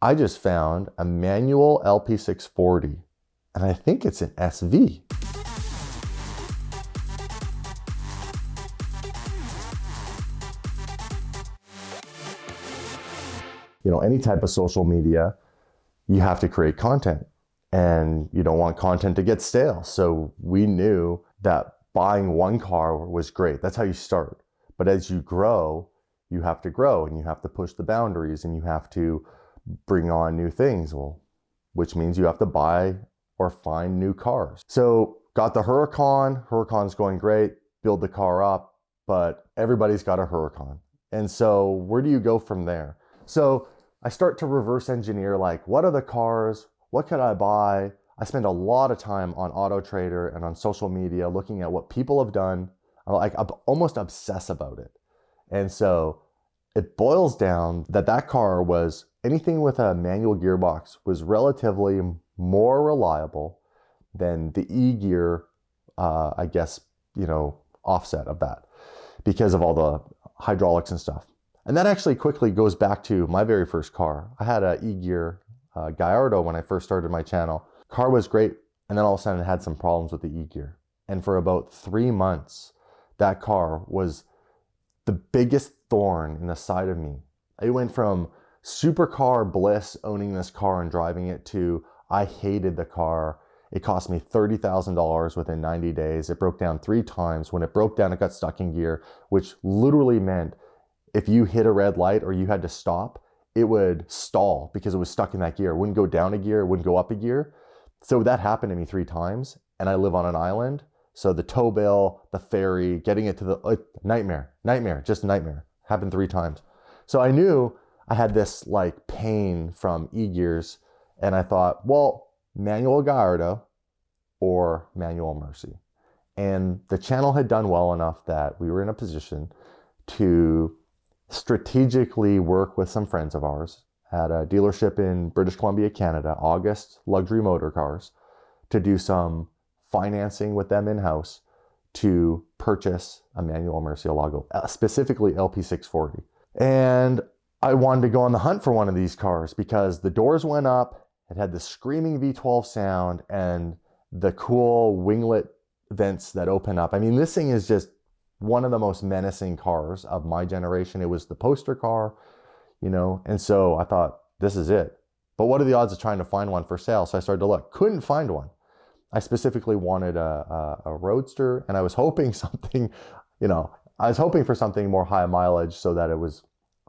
I just found a manual LP640, and I think it's an SV. You know, any type of social media, you have to create content, and you don't want content to get stale. So we knew that buying one car was great. That's how you start. But as you grow, you have to grow, and you have to push the boundaries, and you have to bring on new things. Well, which means you have to buy or find new cars. So got the Huracan. Huracan's going great. Build the car up, but everybody's got a Huracan. And so where do you go from there? So I start to reverse engineer, like, what are the cars? What could I buy? I spend a lot of time on Auto Trader and on social media looking at what people have done. I almost obsess about it. And so it boils down that car was, anything with a manual gearbox was relatively more reliable than the E-gear, I guess, you know, offset of that, because of all the hydraulics and stuff. And that actually quickly goes back to my very first car. I had an E-gear Gallardo when I first started my channel. Car was great, and then all of a sudden it had some problems with the E-gear. And for about 3 months, that car was the biggest thorn in the side of me. It went from supercar bliss owning this car and driving it to I hated the car. It cost me $30,000 within 90 days. It broke down 3 times. When it broke down, it got stuck in gear, which literally meant if you hit a red light or you had to stop, it would stall because it was stuck in that gear. It wouldn't go down a gear, it wouldn't go up a gear. So that happened to me 3 times, and I live on an island. So the tow bill, the ferry, getting it to the nightmare, just nightmare. Happened 3 times. So I knew I had this like pain from E-gears, and I thought, well, manual Gallardo or manual Murci. And the channel had done well enough that we were in a position to strategically work with some friends of ours at a dealership in British Columbia, Canada, August Luxury Motor Cars, to do some financing with them in-house to purchase a manual Murcielago, specifically LP640. And I wanted to go on the hunt for one of these cars because the doors went up, it had the screaming V12 sound and the cool winglet vents that open up. I mean, this thing is just one of the most menacing cars of my generation. It was the poster car, you know, and so I thought, this is it. But what are the odds of trying to find one for sale? So I started to look, couldn't find one. I specifically wanted a roadster, and I was hoping something, you know, I was hoping for something more high mileage so that it was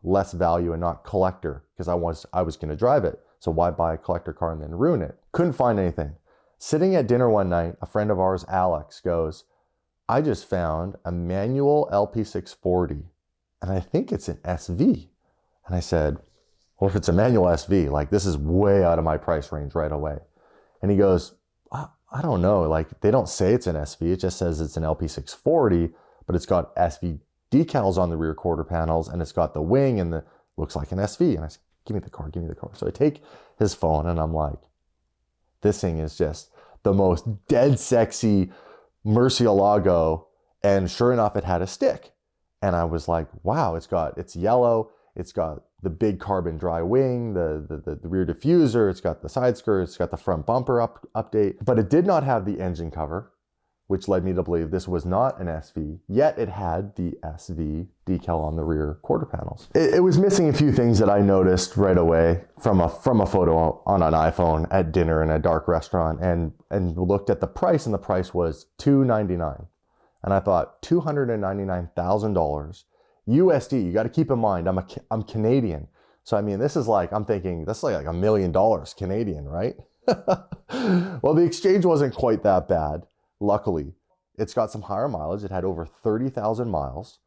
less value and not collector, because I was going to drive it. So why buy a collector car and then ruin it? Couldn't find anything. Sitting at dinner one night, a friend of ours, Alex, goes, I just found a manual LP640, and I think it's an SV. And I said, well, if it's a manual SV, like, this is way out of my price range right away. And he goes, I don't know, like, they don't say it's an SV, it just says it's an LP640, but it's got SV decals on the rear quarter panels, and it's got the wing, and looks like an SV. And I said, give me the car, give me the car. So I take his phone, and I'm like, this thing is just the most dead sexy Murcielago. And sure enough, it had a stick. And I was like, wow, it's yellow, it's got the big carbon dry wing, the rear diffuser, it's got the side skirts, it's got the front bumper update, but it did not have the engine cover, which led me to believe this was not an SV, yet it had the SV decal on the rear quarter panels. It was missing a few things that I noticed right away from a photo on an iPhone at dinner in a dark restaurant, and looked at the price, and the price was $299. And I thought, $299,000 USD. You got to keep in mind, I'm Canadian. So I mean, this is like, I'm thinking, that's like $1 million Canadian, right? Well, the exchange wasn't quite that bad. Luckily, it's got some higher mileage. It had over 30,000 miles.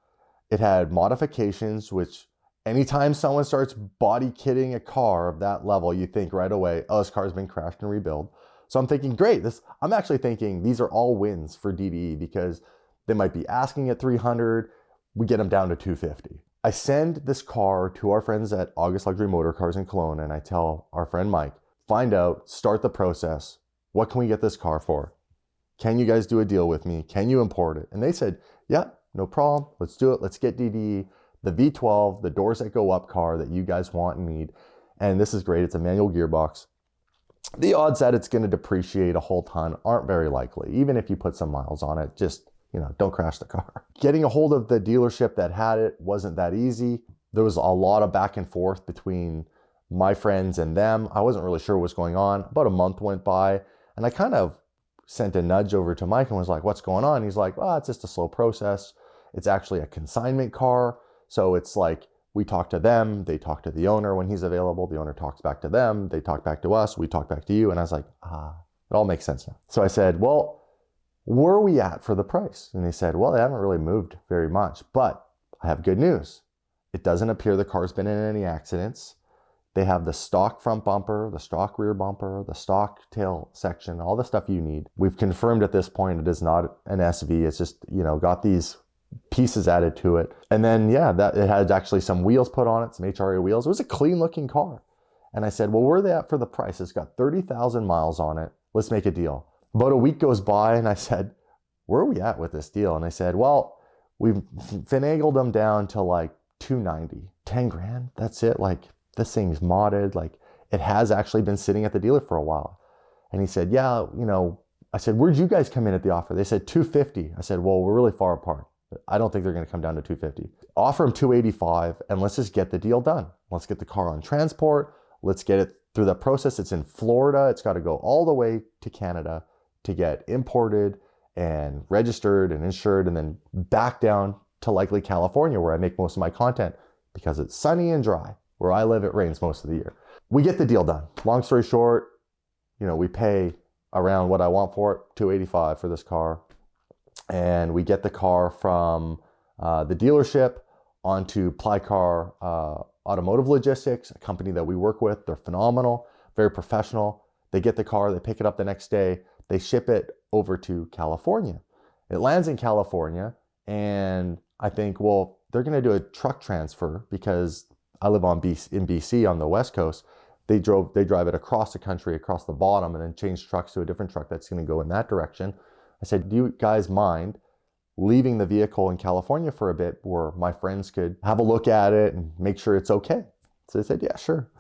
It had modifications, which anytime someone starts body kitting a car of that level, you think right away, oh, this car's been crashed and rebuilt. So I'm thinking, great. I'm actually thinking these are all wins for DDE, because they might be asking at 300. We get them down to 250. I send this car to our friends at August Luxury Motor Cars in Kelowna, and I tell our friend Mike, find out, start the process. What can we get this car for? Can you guys do a deal with me? Can you import it? And they said, yeah, no problem. Let's do it. Let's get DDE, the V12, the doors that go up car that you guys want and need. And this is great. It's a manual gearbox. The odds that it's going to depreciate a whole ton aren't very likely. Even if you put some miles on it, just, don't crash the car. Getting a hold of the dealership that had it wasn't that easy. There was a lot of back and forth between my friends and them. I wasn't really sure what was going on. About a month went by, and I kind of sent a nudge over to Mike and was like, what's going on? He's like, well, it's just a slow process. It's actually a consignment car. So it's like, we talk to them, they talk to the owner when he's available, the owner talks back to them, they talk back to us, we talk back to you. And I was like, it all makes sense now. So I said, well, where are we at for the price? And they said, well, they haven't really moved very much, but I have good news. It doesn't appear the car's been in any accidents. They have the stock front bumper, the stock rear bumper, the stock tail section, all the stuff you need. We've confirmed at this point it is not an SV. It's just, got these pieces added to it. And then, that it had actually some wheels put on it, some HRA wheels. It was a clean looking car. And I said, well, where are they at for the price? It's got 30,000 miles on it. Let's make a deal. About a week goes by and I said, where are we at with this deal? And they said, well, we've finagled them down to like 290, 10 grand. That's it. Like, this thing's modded. Like, it has actually been sitting at the dealer for a while. And he said, yeah, I said, where'd you guys come in at the offer? They said 250. I said, well, we're really far apart. I don't think they're going to come down to 250. Offer them 285 and let's just get the deal done. Let's get the car on transport. Let's get it through the process. It's in Florida. It's got to go all the way to Canada to get imported and registered and insured, and then back down to likely California, where I make most of my content, because it's sunny and dry. Where I live, it rains most of the year. We get the deal done. Long story short, we pay around what I want for it, $285 for this car. And we get the car from the dealership onto Plycar Automotive Logistics, a company that we work with. They're phenomenal, very professional. They get the car, they pick it up the next day, they ship it over to California. It lands in California, and I think, well, they're going to do a truck transfer because I live in BC on the West Coast. They drive it across the country, across the bottom, and then change trucks to a different truck that's going to go in that direction. I said, do you guys mind leaving the vehicle in California for a bit where my friends could have a look at it and make sure it's okay? So they said, yeah, sure.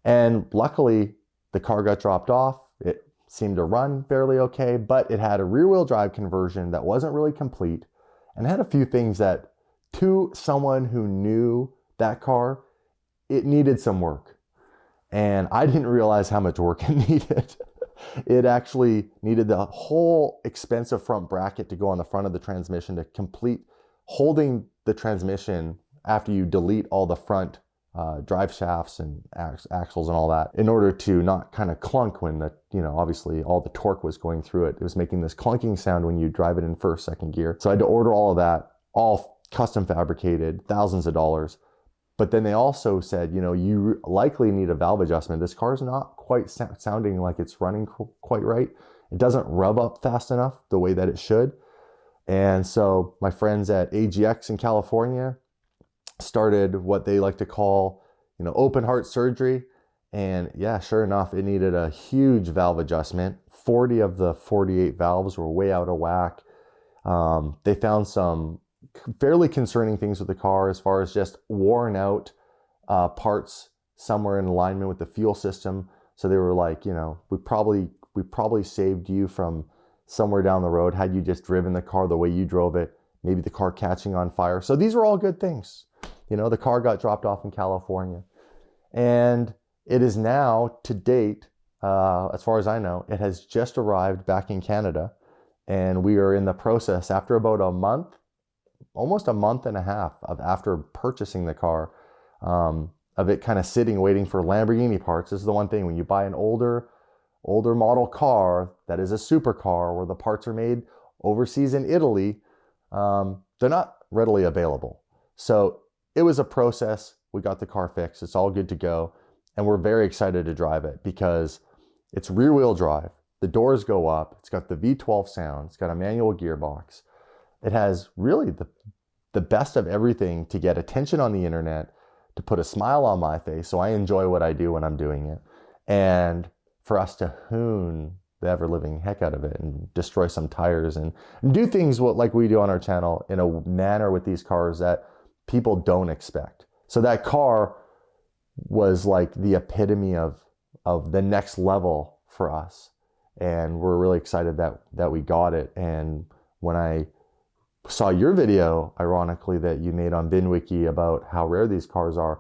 And luckily, the car got dropped off. It seemed to run fairly okay, but it had a rear-wheel drive conversion that wasn't really complete, and had a few things that, to someone who knew that car, it needed some work. And I didn't realize how much work it needed. It actually needed the whole expensive front bracket to go on the front of the transmission to complete holding the transmission after you delete all the front drive shafts and axles and all that, in order to not kind of clunk when the, obviously all the torque was going through it. It was making this clunking sound when you drive it in first, second gear. So I had to order all of that, all custom fabricated, thousands of dollars. But then they also said, you likely need a valve adjustment. This car's not quite sounding like it's running quite right. It doesn't rev up fast enough the way that it should. And so my friends at AGX in California started what they like to call, open heart surgery. And yeah, sure enough, it needed a huge valve adjustment. 40 of the 48 valves were way out of whack. They found some fairly concerning things with the car, as far as just worn out parts somewhere in alignment with the fuel system. So they were like, we probably saved you from somewhere down the road had you just driven the car the way you drove it, maybe the car catching on fire. So these are all good things. The car got dropped off in California, and it is now, to date, as far as I know, it has just arrived back in Canada, and we are in the process, after about a month, almost a month and a half of after purchasing the car, of it kind of sitting waiting for Lamborghini parts. This is the one thing, when you buy an older model car that is a supercar where the parts are made overseas in Italy, they're not readily available. So it was a process. We got the car fixed. It's all good to go. And we're very excited to drive it because it's rear wheel drive. The doors go up. It's got the V12 sound. It's got a manual gearbox. It has really the best of everything to get attention on the internet, to put a smile on my face. So I enjoy what I do when I'm doing it. And for us to hoon the ever-living heck out of it and destroy some tires and do things like we do on our channel in a manner with these cars that people don't expect. So that car was like the epitome of the next level for us. And we're really excited that we got it. And when I saw your video, ironically, that you made on VINwiki about how rare these cars are,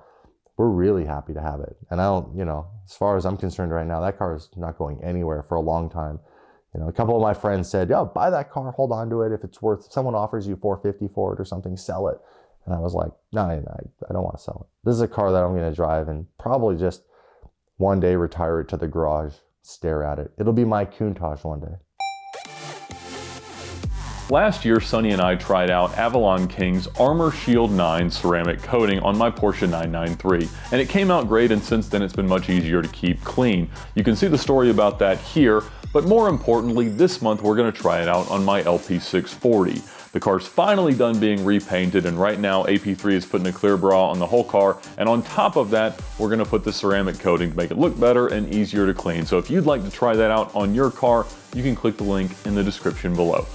we're really happy to have it. And I don't, you know, as far as I'm concerned right now, that car is not going anywhere for a long time. You know, a couple of my friends said, "Yo, buy that car, hold on to it. If it's worth, if someone offers you $450 for it or something, sell it." And I was like, no, I don't want to sell it. This is a car that I'm going to drive and probably just one day retire it to the garage, stare at it. It'll be my Countach one day. Last year, Sonny and I tried out Avalon King's Armor Shield 9 ceramic coating on my Porsche 993, and it came out great, and since then it's been much easier to keep clean. You can see the story about that here, but more importantly, this month we're going to try it out on my LP640. The car's finally done being repainted, and right now AP3 is putting a clear bra on the whole car, and on top of that, we're going to put the ceramic coating to make it look better and easier to clean. So if you'd like to try that out on your car, you can click the link in the description below.